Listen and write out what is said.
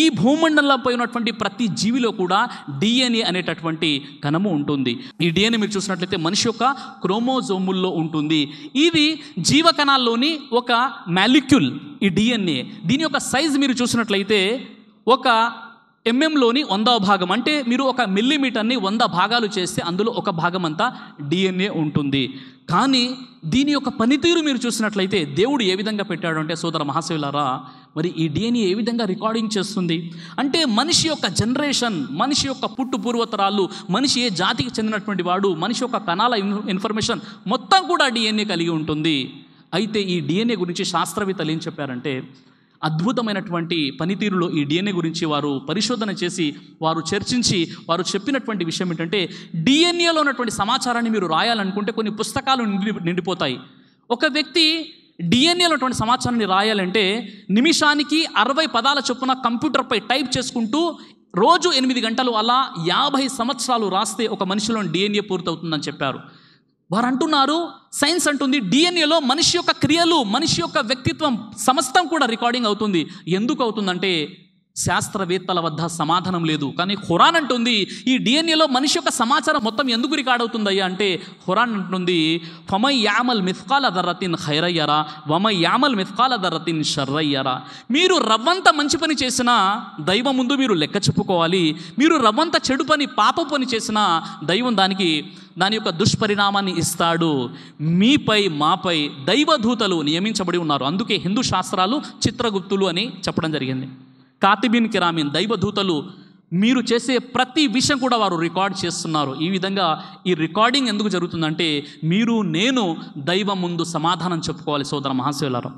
ఈ భూమండలంపై ఉన్నటువంటి ప్రతి జీవిలో కూడా డిఎన్ఏ అనేటటువంటి కణము ఉంటుంది. ఈ డిఎన్ఏ మీరు చూసినట్లయితే మనిషి యొక్క క్రోమోజోముల్లో ఉంటుంది. ఇది జీవకణాల్లోని ఒక మాలిక్యూల్. ఈ డిఎన్ఏ దీని యొక్క సైజ్ మీరు చూసినట్లయితే ఒక ఎంఎంలోని 100వ భాగం, అంటే మీరు ఒక మిల్లీమీటర్ని 100 భాగాలు చేస్తే అందులో ఒక భాగం అంతా డిఎన్ఏ ఉంటుంది. కానీ దీని యొక్క పనితీరు మీరు చూసినట్లయితే దేవుడు ఏ విధంగా పెట్టాడు అంటే సోదర మహాశయులారా, మరి ఈ డిఎన్ఏ ఏ విధంగా రికార్డింగ్ చేస్తుంది అంటే మనిషి యొక్క జనరేషన్, మనిషి యొక్క పుట్టు పూర్వతరాలు, మనిషి ఏ జాతికి చెందినటువంటి వాడు, మనిషి యొక్క కణాల ఇన్ఫర్మేషన్ మొత్తం కూడా డిఎన్ఏ కలిగి ఉంటుంది. అయితే ఈ డిఎన్ఏ గురించి శాస్త్రవేత్తలు ఏం చెప్పారంటే, అద్భుతమైనటువంటి పనితీరులో ఈ డిఎన్ఏ గురించి వారు పరిశోధన చేసి వారు చర్చించి వారు చెప్పినటువంటి విషయం ఏంటంటే, డిఎన్ఏలో ఉన్నటువంటి సమాచారాన్ని మీరు రాయాలనుకుంటే కొన్ని పుస్తకాలు నిండిపోతాయి. ఒక వ్యక్తి డిఎన్ఏలో ఉన్నటువంటి సమాచారాన్ని రాయాలంటే నిమిషానికి 60 పదాల చొప్పున కంప్యూటర్పై టైప్ చేసుకుంటూ రోజు 8 గంటలు అలా 50 సంవత్సరాలు రాస్తే ఒక మనిషిలోని డిఎన్ఏ పూర్తవుతుందని చెప్పారు. వారు అంటున్నారు, సైన్స్ అంటుంది డిఎన్ఏలో మనిషి యొక్క క్రియలు, మనిషి యొక్క వ్యక్తిత్వం సమస్తం కూడా రికార్డింగ్ అవుతుంది. ఎందుకు అవుతుందంటే శాస్త్రవేత్తల వద్ద సమాధానం లేదు. కానీ ఖురాన్ అంటుంది ఈ డిఎన్ఏలో మనిషి యొక్క సమాచారం మొత్తం ఎందుకు రికార్డ్ అవుతుందయ్యా అంటే, ఖురాన్ అంటుంది ఫమై యామల్ మిస్కాల దర్రతిన్ ఖైరయ్యరా వమై యామల్ మిస్కాల దర్రతిన్ షర్రయ్యరా. మీరు రవ్వంత మంచి పని చేసినా దైవం ముందు మీరు లెక్క చెప్పుకోవాలి. మీరు రవ్వంత చెడు పని, పాప పని చేసినా దైవం దాని యొక్క దుష్పరిణామాన్ని ఇస్తాడు. మీపై మాపై దైవదూతలు నియమించబడి ఉన్నారు. అందుకే హిందూ శాస్త్రాలు చిత్రగుప్తులు అని చెప్పడం జరిగింది. కాతిబిన్ కిరామిన్, దైవదూతలు. మీరు చేసే ప్రతి విషయం కూడా వారు రికార్డ్ చేస్తున్నారు. ఈ విధంగా ఈ రికార్డింగ్ ఎందుకు జరుగుతుందంటే మీరు నేను దైవం ముందు సమాధానం చెప్పుకోవాలి సోదర మహాశయులారా.